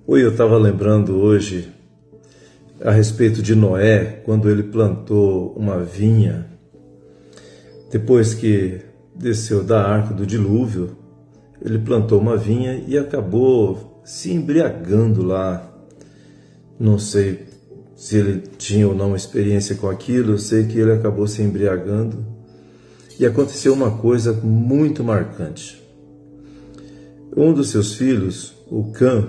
Oi, eu estava lembrando hoje a respeito de Noé, quando ele plantou uma vinha, depois que desceu da arca do dilúvio, ele plantou uma vinha e acabou se embriagando lá. Não sei se ele tinha ou não experiência com aquilo, eu sei que ele acabou se embriagando e aconteceu uma coisa muito marcante. Um dos seus filhos, o Cã,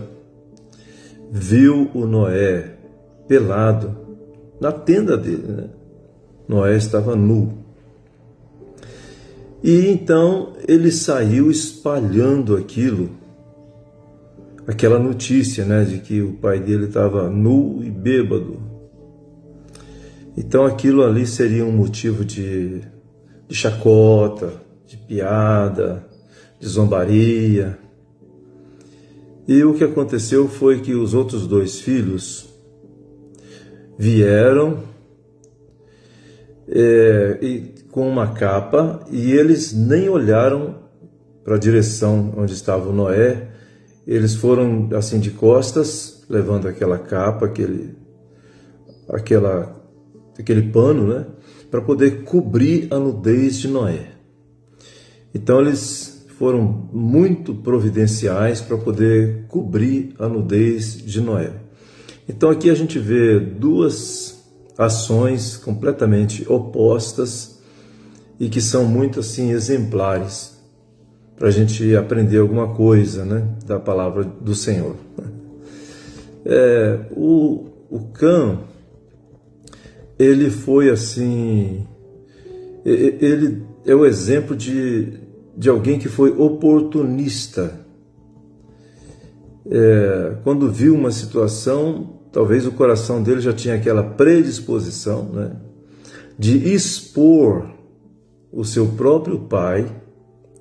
viu o Noé pelado na tenda dele, né? Noé estava nu. E então ele saiu espalhando aquela notícia, né, de que o pai dele estava nu e bêbado. Então aquilo ali seria um motivo de chacota, de piada, de zombaria. E o que aconteceu foi que os outros dois filhos vieram com uma capa e eles nem olharam para a direção onde estava o Noé. Eles foram assim de costas, levando aquela capa, aquele pano, né, para poder cobrir a nudez de Noé. Então eles foram muito providenciais para poder cobrir a nudez de Noé. Então aqui a gente vê duas ações completamente opostas e que são muito assim exemplares para a gente aprender alguma coisa, né, da palavra do Senhor. O Cã, ele foi assim, ele é o exemplo de alguém que foi oportunista. Quando viu uma situação, talvez o coração dele já tinha aquela predisposição, né, de expor o seu próprio pai.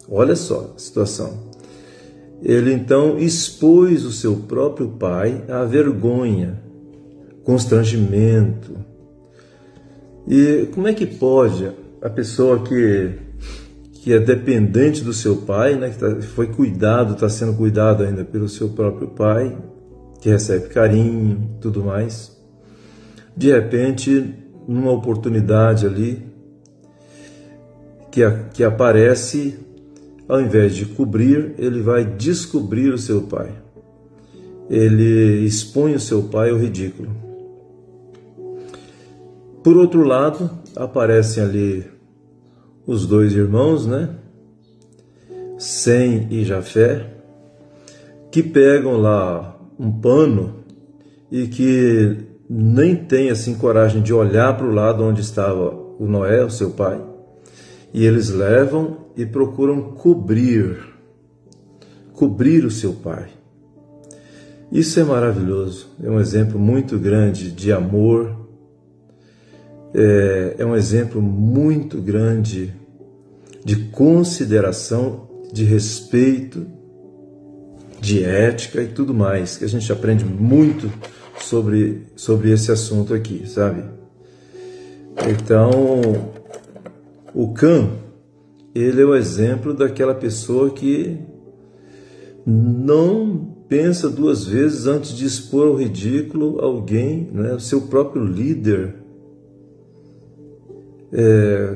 Olha só a situação. Ele então expôs o seu próprio pai à vergonha, constrangimento. E como é que pode a pessoa que é dependente do seu pai, né, que está sendo cuidado ainda pelo seu próprio pai, que recebe carinho e tudo mais, de repente, numa oportunidade ali, que aparece, ao invés de cobrir, ele vai descobrir o seu pai. Ele expõe o seu pai ao ridículo. Por outro lado, aparecem ali os dois irmãos, né, Sem e Jafé, que pegam lá um pano e que nem tem assim coragem de olhar para o lado onde estava o Noé, o seu pai, e eles levam e procuram cobrir o seu pai. Isso é maravilhoso, é um exemplo muito grande de amor. É um exemplo muito grande de consideração, de respeito, de ética e tudo mais, que a gente aprende muito sobre esse assunto aqui, sabe? Então, o Cã, ele é o exemplo daquela pessoa que não pensa duas vezes antes de expor ao ridículo alguém, né, o seu próprio líder,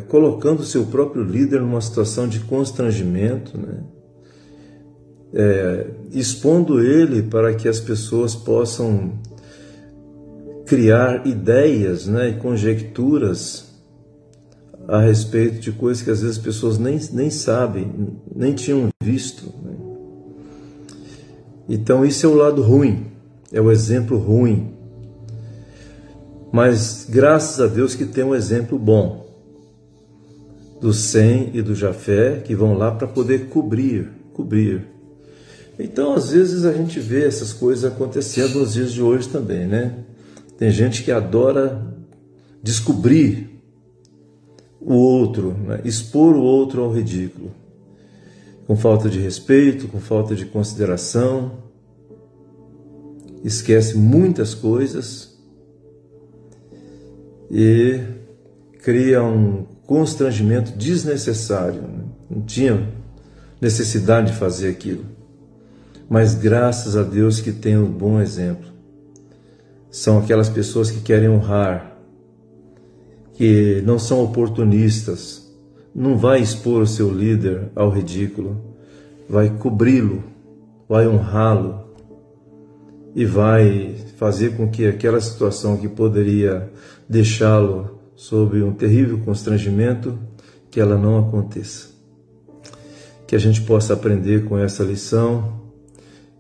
colocando o seu próprio líder numa situação de constrangimento, né? Expondo ele para que as pessoas possam criar ideias, né, e conjecturas a respeito de coisas que às vezes as pessoas nem sabem, nem tinham visto, né? Então isso é o lado ruim, é o exemplo ruim. Mas graças a Deus que tem um exemplo bom, do Sem e do Jafé, que vão lá para poder cobrir. Então, às vezes, a gente vê essas coisas acontecendo nos dias de hoje também, né? Tem gente que adora descobrir o outro, né? Expor o outro ao ridículo, com falta de respeito, com falta de consideração, esquece muitas coisas e cria um constrangimento desnecessário, né? Não tinha necessidade de fazer aquilo. mas graças a Deus que tem um bom exemplo. São aquelas pessoas que querem honrar, que não são oportunistas, não vai expor o seu líder ao ridículo, vai cobri-lo, vai honrá-lo e vai fazer com que aquela situação que poderia deixá-lo sob um terrível constrangimento, que ela não aconteça. Que a gente possa aprender com essa lição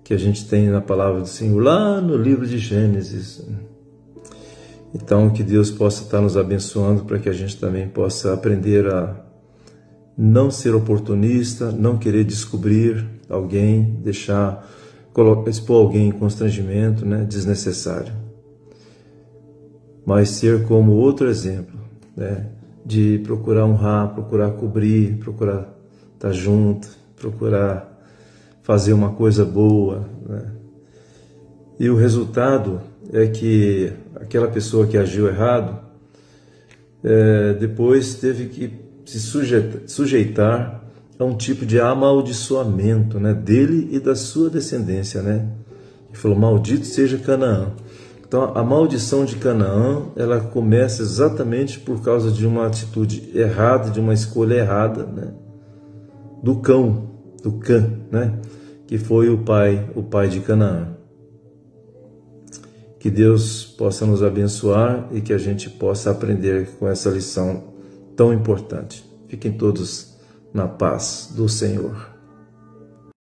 que a gente tem na palavra do Senhor, lá no livro de Gênesis. Então, que Deus possa estar nos abençoando para que a gente também possa aprender a não ser oportunista, não querer descobrir alguém, expor alguém em constrangimento, desnecessário. Mas ser como outro exemplo, de procurar honrar, procurar cobrir, procurar estar junto, procurar fazer uma coisa boa. E o resultado é que aquela pessoa que agiu errado, depois teve que se sujeitar a um tipo de amaldiçoamento, dele e da sua descendência. Ele falou, maldito seja Canaã. Então a maldição de Canaã, ela começa exatamente por causa de uma atitude errada, de uma escolha errada, do Cã, que foi o pai de Canaã. Que Deus possa nos abençoar e que a gente possa aprender com essa lição tão importante. Fiquem todos na paz do Senhor.